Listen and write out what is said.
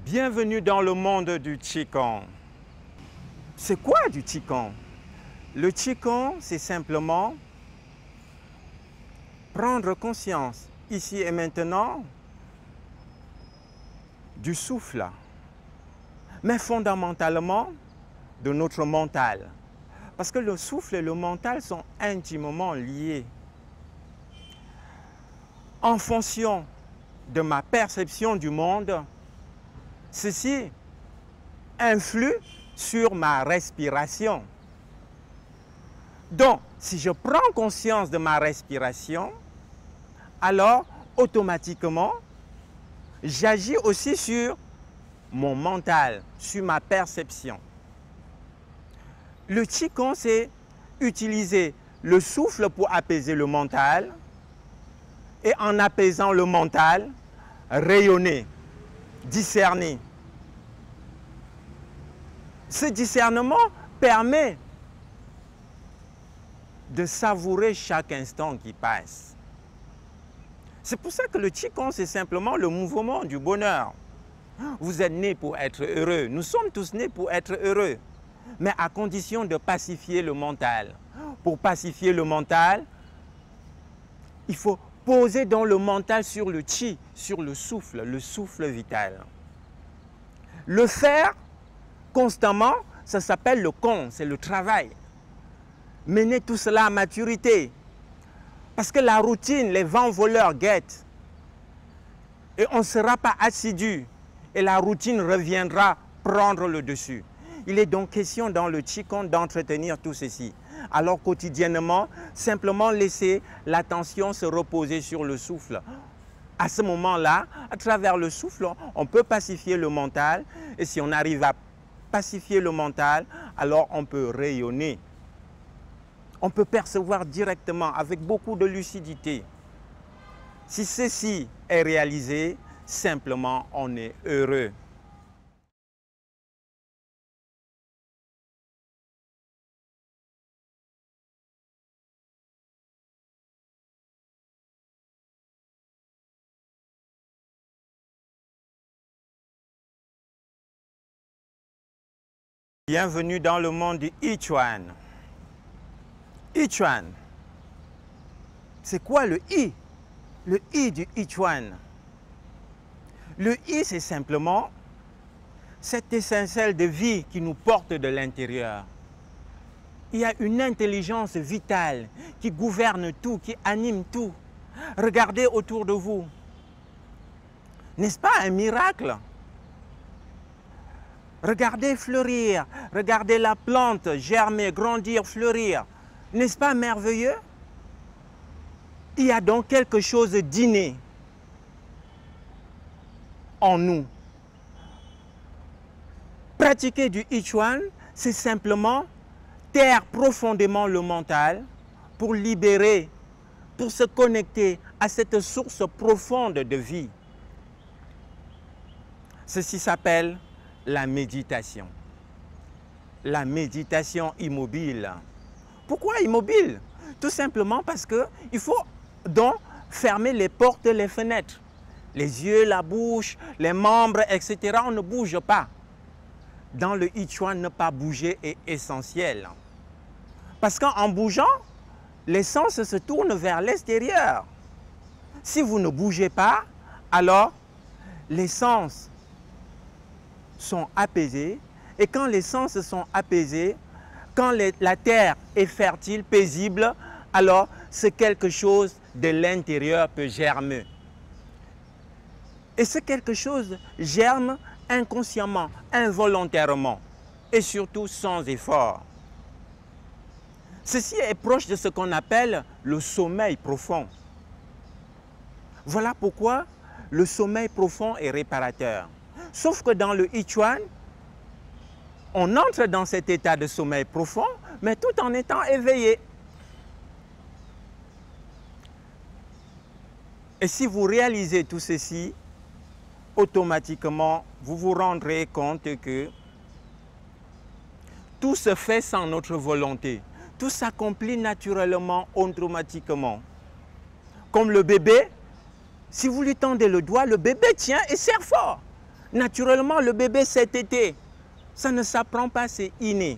Bienvenue dans le monde du Qigong. C'est quoi du Qigong? Le Qigong, c'est simplement prendre conscience, ici et maintenant, du souffle, mais fondamentalement de notre mental. Parce que le souffle et le mental sont intimement liés. En fonction de ma perception du monde, ceci influe sur ma respiration. Donc, si je prends conscience de ma respiration, alors automatiquement, j'agis aussi sur mon mental, sur ma perception. Le Qigong, c'est utiliser le souffle pour apaiser le mental et en apaisant le mental, rayonner, discerner. Ce discernement permet de savourer chaque instant qui passe. C'est pour ça que le Qigong, c'est simplement le mouvement du bonheur. Vous êtes nés pour être heureux. Nous sommes tous nés pour être heureux. Mais à condition de pacifier le mental. Pour pacifier le mental, il faut poser dans le mental sur le Qi, sur le souffle vital. Le faire constamment, ça s'appelle le Gong, c'est le travail. Mener tout cela à maturité. Parce que la routine, les vents voleurs guettent. Et on ne sera pas assidu. Et la routine reviendra prendre le dessus. Il est donc question dans le Qigong d'entretenir tout ceci. Alors quotidiennement, simplement laisser l'attention se reposer sur le souffle. À ce moment-là, à travers le souffle, on peut pacifier le mental. Et si on arrive à pacifier le mental, alors on peut rayonner. On peut percevoir directement avec beaucoup de lucidité. Si ceci est réalisé, simplement on est heureux. Bienvenue dans le monde du Yichuan. Yichuan, c'est quoi le Yi? Le Yi du Yichuan. Le Yi, c'est simplement cette étincelle de vie qui nous porte de l'intérieur. Il y a une intelligence vitale qui gouverne tout, qui anime tout. Regardez autour de vous. N'est-ce pas un miracle? Regardez fleurir, regardez la plante germer, grandir, fleurir. N'est-ce pas merveilleux? Il y a donc quelque chose d'inné en nous. Pratiquer du Yichuan, c'est simplement taire profondément le mental pour libérer, pour se connecter à cette source profonde de vie. Ceci s'appelle la méditation. La méditation immobile. Pourquoi immobile? Tout simplement parce qu'il faut donc fermer les portes et les fenêtres. Les yeux, la bouche, les membres, etc. On ne bouge pas. Dans le Yichuan, ne pas bouger est essentiel. Parce qu'en bougeant, les sens se tournent vers l'extérieur. Si vous ne bougez pas, alors les sens sont apaisés. Et quand les sens sont apaisés, quand la terre est fertile, paisible, alors c'est quelque chose de l'intérieur peut germer. Et ce quelque chose germe inconsciemment, involontairement et surtout sans effort. Ceci est proche de ce qu'on appelle le sommeil profond. Voilà pourquoi le sommeil profond est réparateur. Sauf que dans le Yichuan, on entre dans cet état de sommeil profond, mais tout en étant éveillé. Et si vous réalisez tout ceci, automatiquement, vous vous rendrez compte que tout se fait sans notre volonté. Tout s'accomplit naturellement, automatiquement. Comme le bébé, si vous lui tendez le doigt, le bébé tient et serre fort. Naturellement, le bébé sait téter. Ça ne s'apprend pas, c'est inné.